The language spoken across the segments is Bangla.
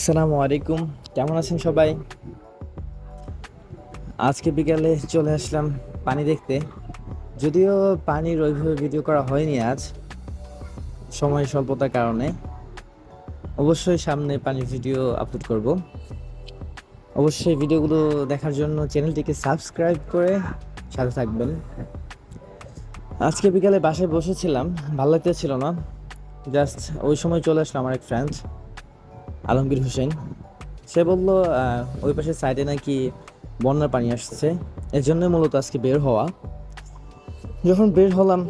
আসসালামু আলাইকুম। কেমন আছেন সবাই? আজকে বিকালে চলে আসলাম পানি দেখতে। যদিও পানির ওইভাবে ভিডিও করা হয়নি আজ, সময় স্বল্পতার কারণে। অবশ্যই সামনে পানির ভিডিও আপলোড করব। অবশ্যই ভিডিওগুলো দেখার জন্য চ্যানেলটিকে সাবস্ক্রাইব করে সাথে থাকবেন। আজকে বিকালে বাসায় বসেছিলাম, ভালো লাগতেছিল না। জাস্ট ওই সময় চলে আসলো আমার এক ফ্রেন্ড আলমগীর হোসেন। সে বলল ওই পাশের সাইডে নাকি বন্যার পানি আসছে, এর জন্য মূলত আজকে বের হওয়া। যখন বের হলাম,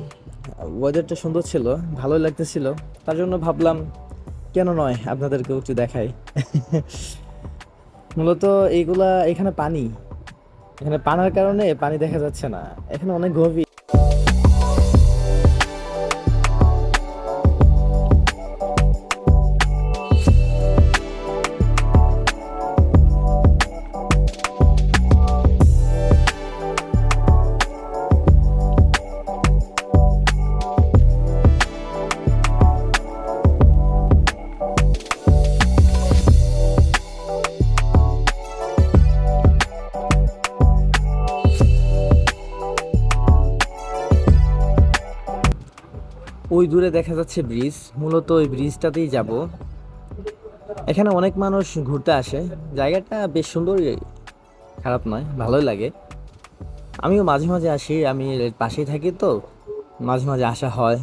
ওয়েদারটা সুন্দর ছিল, ভালোই লাগতেছিল। তার জন্য ভাবলাম কেন নয় আপনাদেরকেও একটু দেখাই। মূলত এইগুলা এখানে পানি, এখানে পানার কারণে পানি দেখা যাচ্ছে না, এখানে অনেক গভীর। ওই দূরে দেখা যাচ্ছে ব্রিজ, মূলত ওই ব্রিজটাতেই যাব। এখানে অনেক মানুষ ঘুরতে আসে, জায়গাটা বেশ সুন্দরই, খারাপ নয়, ভালোই লাগে। আমিও মাঝে মাঝে আসি, আমি এর পাশেই থাকি তো মাঝে মাঝে আসা হয়।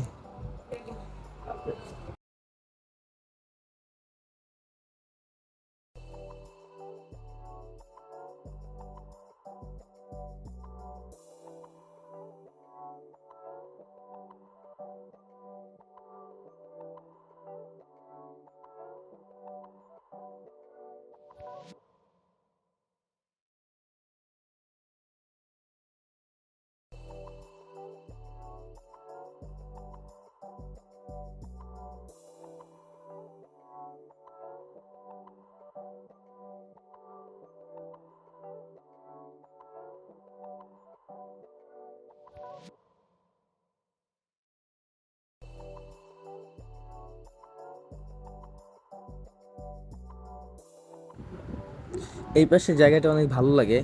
এই পাশে জায়গাটা অনেক ভালো লাগে,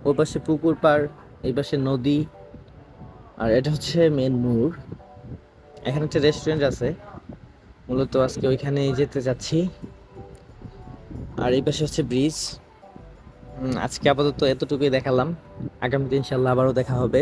ওই পাশে পুকুর পাড়, এই পাশে নদী, আর এটা হচ্ছে মেন মোড়। এখানে একটা রেস্টুরেন্ট আছে, মূলত আজকে ওইখানে যেতে যাচ্ছি। আর এই পাশে হচ্ছে ব্রিজ। আজকে আপাতত এতটুকুই দেখালাম, আগামীতে ইনশাল্লাহ আবারও দেখা হবে।